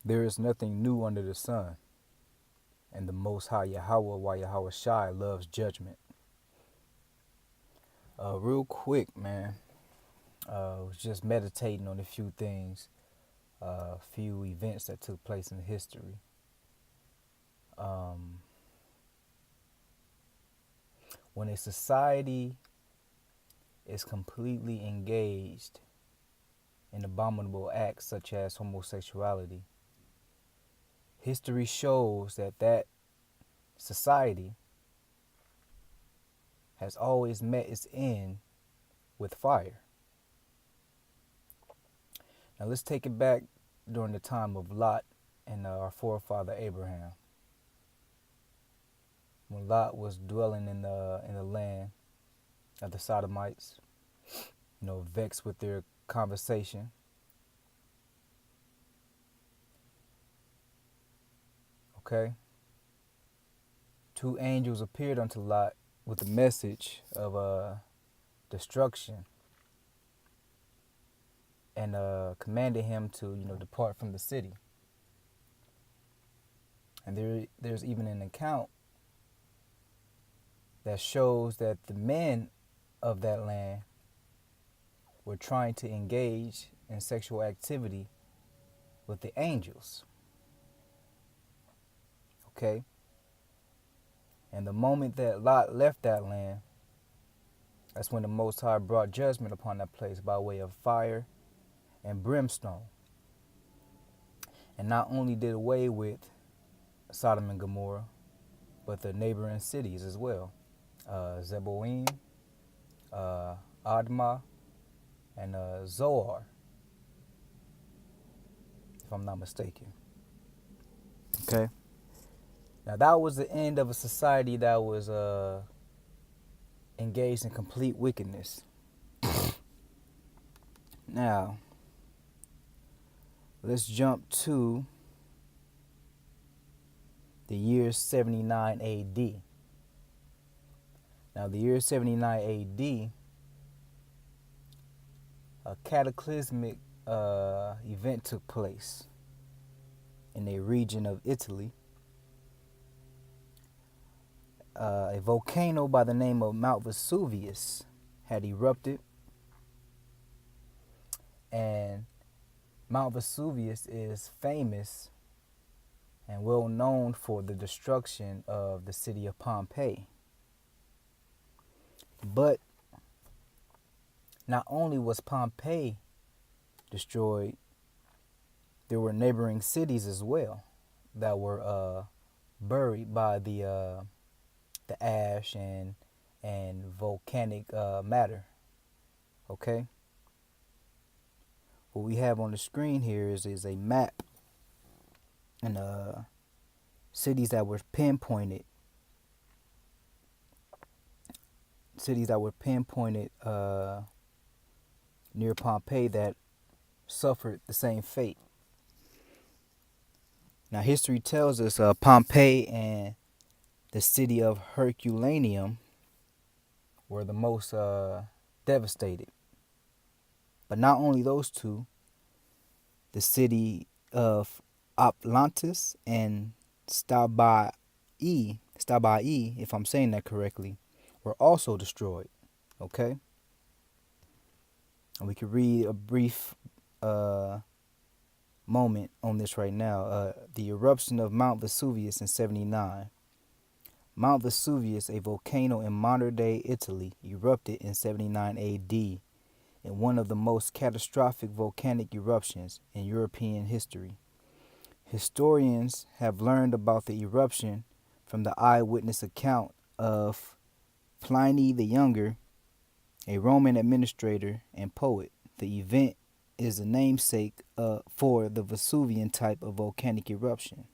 There is nothing new under the sun, and the Most High Yahweh, while Yahweh Shai, loves judgment. Real quick, man, was just meditating on a few things, a few events that took place in history. Um, when a society is completely engaged in abominable acts such as homosexuality, history shows that that society has always met its end with fire. Now let's take it back during the time of Lot and our forefather Abraham. When Lot was dwelling in the land of the Sodomites, vexed with their conversation, okay, two angels appeared unto Lot with a message of destruction and commanded him to depart from the city. And there's even an account that shows that the men of that land were trying to engage in sexual activity with the angels. Okay? And the moment that Lot left that land, that's when the Most High brought judgment upon that place by way of fire and brimstone. And not only did away with Sodom and Gomorrah, but the neighboring cities as well. Zeboim, Admah, and Zoar, if I'm not mistaken. Okay? Now that was the end of a society that was engaged in complete wickedness. Now, let's jump to the year 79 AD. Now, the year 79 AD, a cataclysmic event took place in a region of Italy. A volcano by the name of Mount Vesuvius had erupted, and Mount Vesuvius is famous and well known for the destruction of the city of Pompeii. But not only was Pompeii destroyed, there were neighboring cities as well that were buried by the ash and volcanic matter. Okay. What we have on the screen here is a map and cities that were pinpointed. Near Pompeii that suffered the same fate. Now, history tells us Pompeii and the city of Herculaneum were the most devastated. But not only those two, the city of Atlantis and Stabai, if I'm saying that correctly, were also destroyed. Okay? And we could read a brief moment on this right now. The eruption of Mount Vesuvius in 79. Mount Vesuvius, a volcano in modern-day Italy, erupted in 79 AD in one of the most catastrophic volcanic eruptions in European history. Historians have learned about the eruption from the eyewitness account of Pliny the Younger, a Roman administrator and poet. The event is the namesake for the Vesuvian type of volcanic eruption.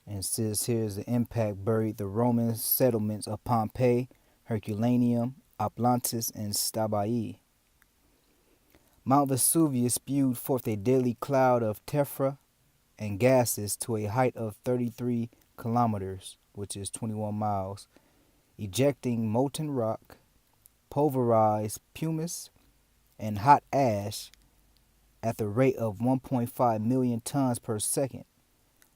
And it says here's the impact buried the Roman settlements of Pompeii, Herculaneum, Atlantis, and Stabai. Mount Vesuvius spewed forth a deadly cloud of tephra and gases to a height of 33 kilometers, which is 21 miles, ejecting molten rock, pulverized pumice, and hot ash at the rate of 1.5 million tons per second,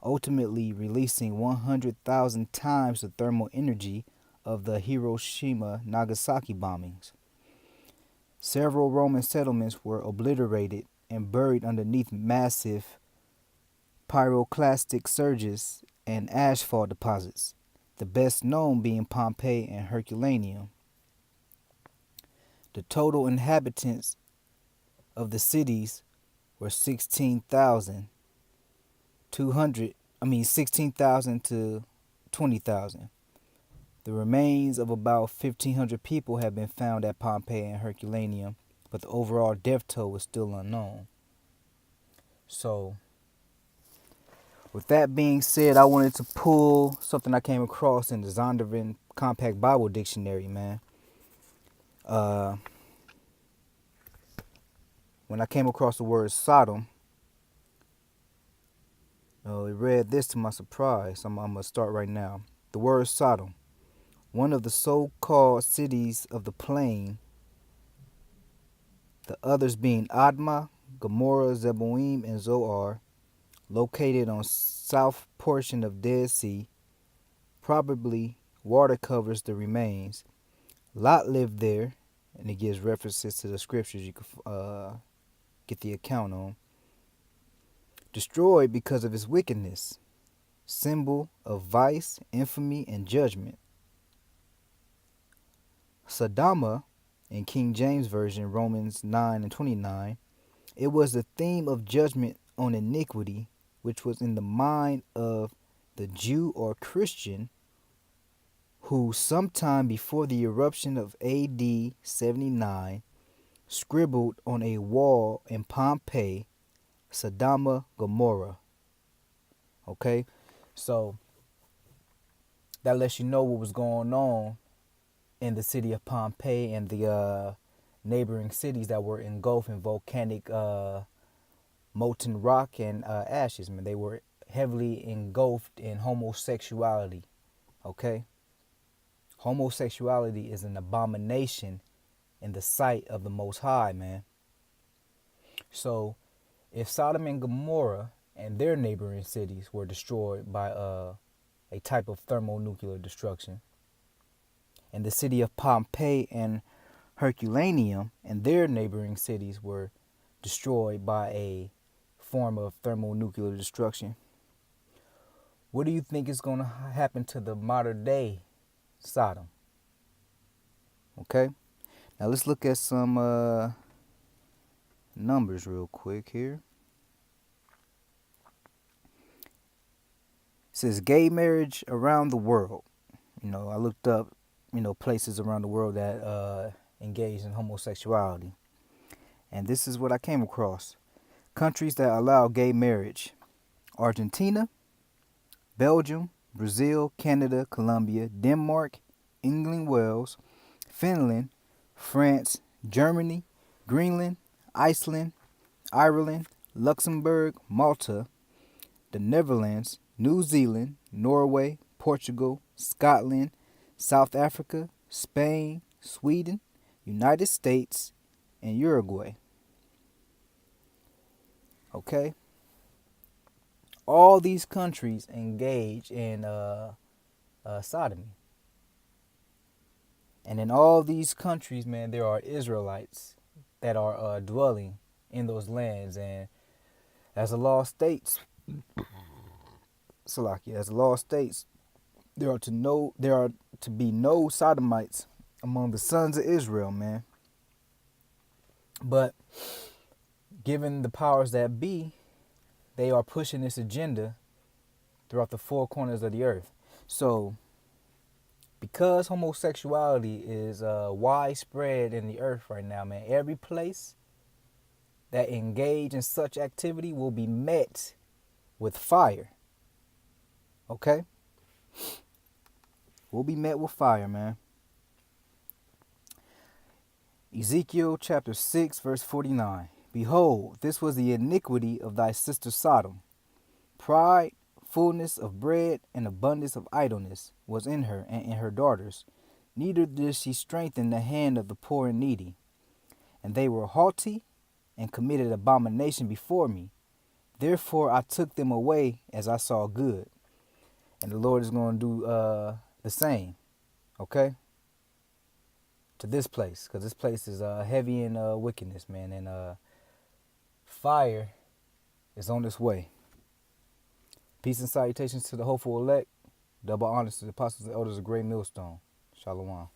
ultimately releasing 100,000 times the thermal energy of the Hiroshima-Nagasaki bombings. Several Roman settlements were obliterated and buried underneath massive pyroclastic surges and asphalt deposits, the best known being Pompeii and Herculaneum. The total inhabitants of the cities were 16,000 to 20,000. The remains of about 1,500 people have been found at Pompeii and Herculaneum, but the overall death toll is still unknown. So, with that being said, I wanted to pull something I came across in the Zondervan Compact Bible Dictionary, man. When I came across the word Sodom, it read this to my surprise. I'm going to start right now. The word Sodom, one of the so-called cities of the plain, the others being Admah, Gomorrah, Zeboim, and Zoar, located on south portion of Dead Sea. Probably water covers the remains. Lot lived there, and it gives references to the scriptures you could get the account on. Destroyed because of his wickedness, symbol of vice, infamy, and judgment. Sodoma, in King James Version, Romans 9 and 29, it was the theme of judgment on iniquity, which was in the mind of the Jew or Christian who sometime before the eruption of AD 79 scribbled on a wall in Pompeii, Sodoma, Gomorrah. Okay, so that lets you know what was going on in the city of Pompeii and the neighboring cities that were engulfed in volcanic molten rock and ashes. Man, they were heavily engulfed in homosexuality. Okay, homosexuality is an abomination in the sight of the Most High, man. So, if Sodom and Gomorrah and their neighboring cities were destroyed by a type of thermonuclear destruction, and the city of Pompeii and Herculaneum and their neighboring cities were destroyed by a form of thermonuclear destruction, what do you think is going to happen to the modern day Sodom? Okay, now let's look at some numbers real quick here. It says gay marriage around the world. I looked up, places around the world that engage in homosexuality. And this is what I came across. Countries that allow gay marriage: Argentina, Belgium, Brazil, Canada, Colombia, Denmark, England, Wales, Finland, France, Germany, Greenland, Iceland, Ireland, Luxembourg, Malta, the Netherlands, New Zealand, Norway, Portugal, Scotland, South Africa, Spain, Sweden, United States, and Uruguay. Okay? All these countries engage in sodomy. And in all these countries, man, there are Israelites that are dwelling in those lands. And as the law states, there are to be no sodomites among the sons of Israel, man. But given the powers that be, they are pushing this agenda throughout the four corners of the earth. So, because homosexuality is widespread in the earth right now, man, every place that engage in such activity will be met with fire. Okay? We'll be met with fire, man. Ezekiel chapter 6, verse 49. Behold, this was the iniquity of thy sister Sodom. Pride, fullness of bread, and abundance of idleness was in her and in her daughters. Neither did she strengthen the hand of the poor and needy. And they were haughty and committed abomination before me. Therefore I took them away as I saw good. And the Lord is going to do the same, okay, to this place, because this place is heavy in wickedness, man, and fire is on its way. Peace and salutations to the hopeful elect. Double honors to the apostles and elders of Great Millstone. Shalom.